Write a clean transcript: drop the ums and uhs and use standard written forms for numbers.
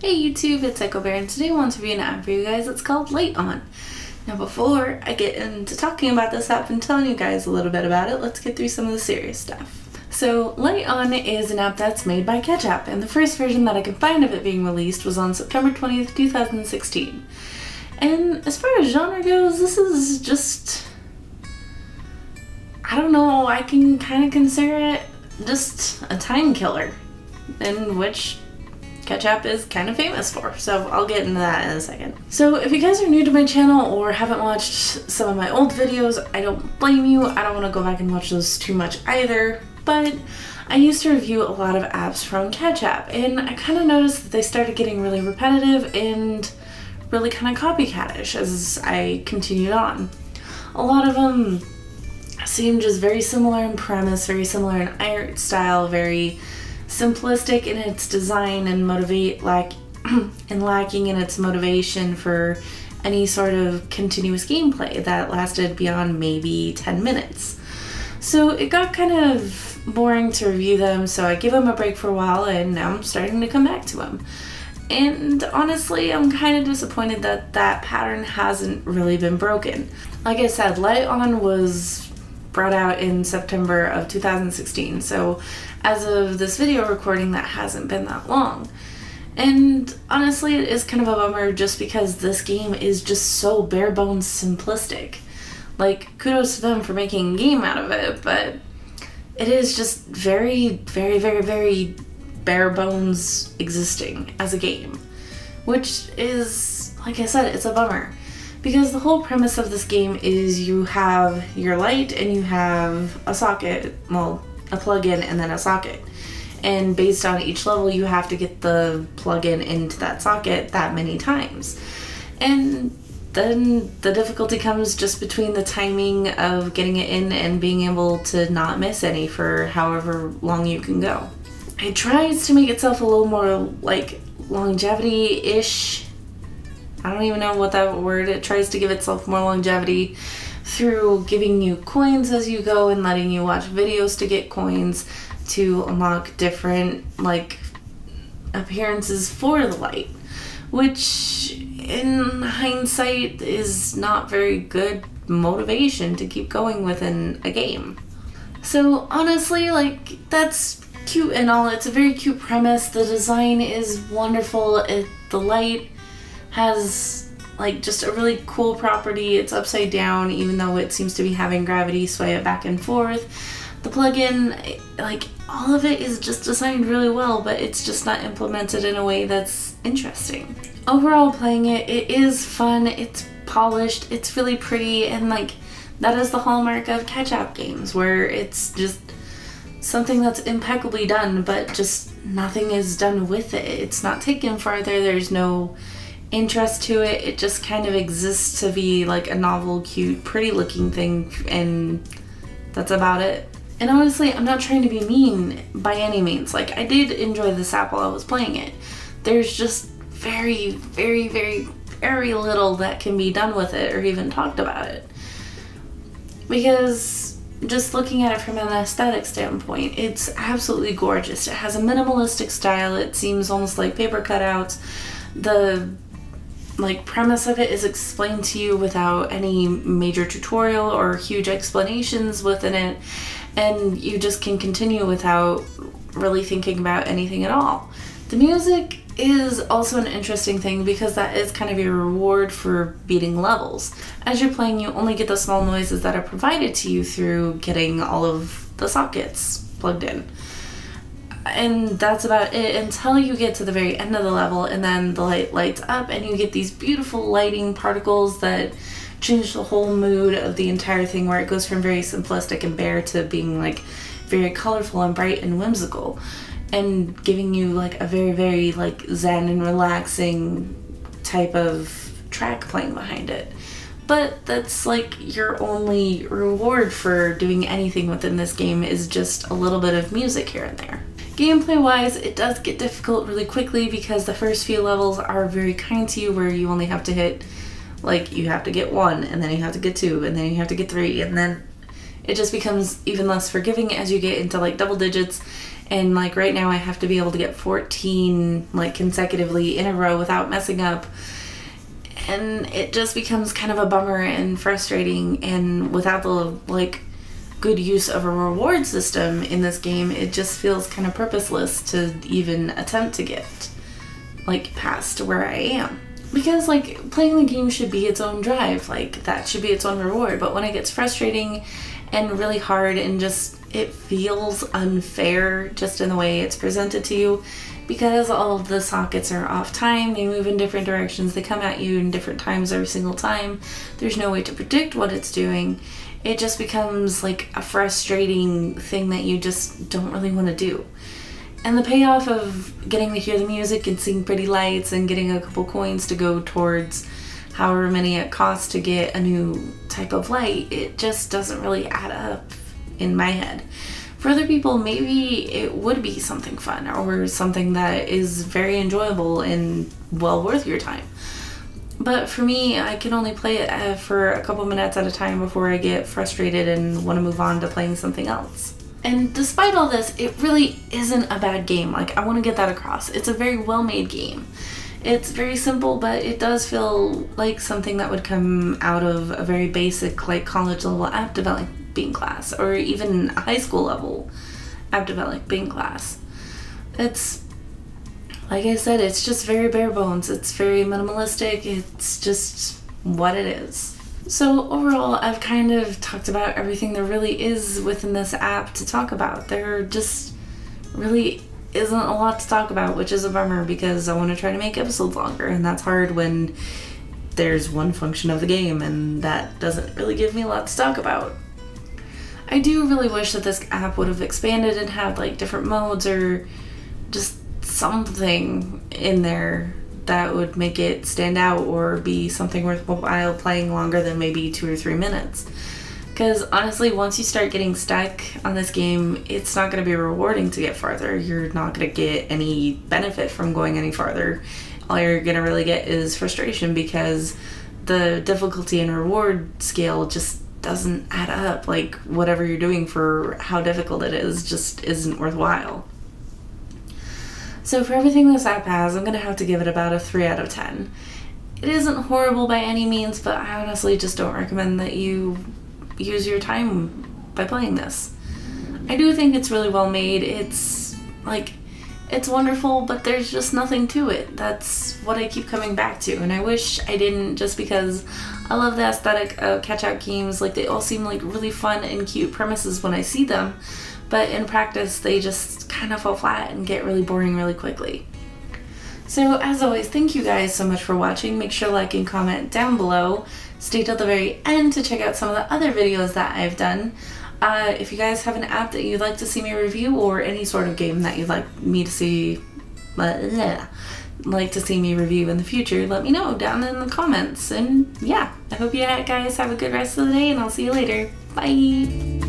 Hey YouTube, it's echobear, and today I want to review an app for you guys. It's called Light On. Now before I get into talking about this app and telling you guys a little bit about it, let's get through some of the serious stuff. So Light On is an app that's made by Ketchup, and the first version that I could find of it being released was on September 20th, 2016. And as far as genre goes, this is just, I don't know, I can kind of consider it just a time killer, in which Ketchup is kind of famous for, so I'll get into that in a second. So if you guys are new to my channel or haven't watched some of my old videos, I don't blame you. I don't want to go back and watch those too much either, but I used to review a lot of apps from Ketchup, and I kind of noticed that they started getting really repetitive and really kind of copycatish as I continued on. A lot of them seemed just very similar in premise, very similar in art style, very simplistic in its design and lacking in its motivation for any sort of continuous gameplay that lasted beyond maybe 10 minutes. So it got kind of boring to review them, so I gave them a break for a while, and now I'm starting to come back to them. And honestly, I'm kind of disappointed that that pattern hasn't really been broken. Like I said, Light On was brought out in September of 2016, so as of this video recording, that hasn't been that long. And honestly, it is kind of a bummer just because this game is just so bare bones simplistic. Like, kudos to them for making a game out of it, but it is just very, very, very, very bare bones existing as a game, which is, like I said, it's a bummer. Because the whole premise of this game is you have your light and you have a socket, well, a plug-in and then a socket. And based on each level, you have to get the plug-in into that socket that many times. And then the difficulty comes just between the timing of getting it in and being able to not miss any for however long you can go. It tries to make itself a little more like longevity-ish. I don't even know what that word, it tries to give itself more longevity through giving you coins as you go and letting you watch videos to get coins to unlock different like appearances for the light, which in hindsight is not very good motivation to keep going within a game. So honestly, like, that's cute and all, it's a very cute premise, the design is wonderful, the light has like just a really cool property. It's upside down even though it seems to be having gravity sway it back and forth. The plugin, like, all of it is just designed really well, but it's just not implemented in a way that's interesting. Overall, playing it is fun, it's polished, it's really pretty, and like that is the hallmark of Ketchup games, where it's just something that's impeccably done, but just nothing is done with it. It's not taken farther, there's no interest to it, it just kind of exists to be like a novel, cute, pretty looking thing, and that's about it. And honestly, I'm not trying to be mean by any means. Like, I did enjoy this app while I was playing it. There's just very, very, very, very little that can be done with it or even talked about it. Because just looking at it from an aesthetic standpoint, it's absolutely gorgeous. It has a minimalistic style, it seems almost like paper cutouts. The like premise of it is explained to you without any major tutorial or huge explanations within it, and you just can continue without really thinking about anything at all. The music is also an interesting thing because that is kind of your reward for beating levels. As you're playing, you only get the small noises that are provided to you through getting all of the sockets plugged in. And that's about it until you get to the very end of the level, and then the light lights up and you get these beautiful lighting particles that change the whole mood of the entire thing, where it goes from very simplistic and bare to being like very colorful and bright and whimsical, and giving you like a very, very like zen and relaxing type of track playing behind it. But that's like your only reward for doing anything within this game, is just a little bit of music here and there. Gameplay wise, it does get difficult really quickly because the first few levels are very kind to you, where you only have to hit, like, you have to get 1, and then you have to get 2, and then you have to get 3, and then it just becomes even less forgiving as you get into like double digits, And like right now I have to be able to get 14 like consecutively in a row without messing up. And it just becomes kind of a bummer and frustrating, and without the like good use of a reward system in this game, it just feels kind of purposeless to even attempt to get like past where I am. Because like playing the game should be its own drive, like that should be its own reward. But when it gets frustrating and really hard and just it feels unfair just in the way it's presented to you, because all of the sockets are off time, they move in different directions, they come at you in different times every single time, there's no way to predict what it's doing, it just becomes like a frustrating thing that you just don't really want to do. And the payoff of getting to hear the music and seeing pretty lights and getting a couple coins to go towards however many it costs to get a new type of light, it just doesn't really add up in my head. For other people, maybe it would be something fun or something that is very enjoyable and well worth your time. But for me, I can only play it for a couple minutes at a time before I get frustrated and want to move on to playing something else. And despite all this, it really isn't a bad game. Like, I want to get that across. It's a very well-made game. It's very simple, but it does feel like something that would come out of a very basic, like, college-level app developing class, or even a high school level app developing class. It's, like I said, it's just very bare bones. It's very minimalistic. It's just what it is. So overall, I've kind of talked about everything there really is within this app to talk about. There just really isn't a lot to talk about, which is a bummer because I want to try to make episodes longer, and that's hard when there's one function of the game and that doesn't really give me a lot to talk about. I do really wish that this app would have expanded and had like different modes or just something in there that would make it stand out or be something worthwhile playing longer than maybe 2 or 3 minutes. Because honestly, once you start getting stuck on this game, it's not going to be rewarding to get farther. You're not going to get any benefit from going any farther. All you're going to really get is frustration because the difficulty and reward scale just doesn't add up. Like, whatever you're doing for how difficult it is just isn't worthwhile. So for everything this app has, I'm going to have to give it about a 3 out of 10. It isn't horrible by any means, but I honestly just don't recommend that you use your time by playing this. I do think it's really well made. It's wonderful, but there's just nothing to it. That's what I keep coming back to, and I wish I didn't, just because I love the aesthetic of catch-out games. Like, they all seem like really fun and cute premises when I see them, but in practice they just kind of fall flat and get really boring really quickly. So as always, thank you guys so much for watching. Make sure to like and comment down below. Stay till the very end to check out some of the other videos that I've done. If you guys have an app that you'd like to see me review, or any sort of game that you'd like me to see me review in the future, let me know down in the comments. And yeah, I hope you guys have a good rest of the day, and I'll see you later. Bye!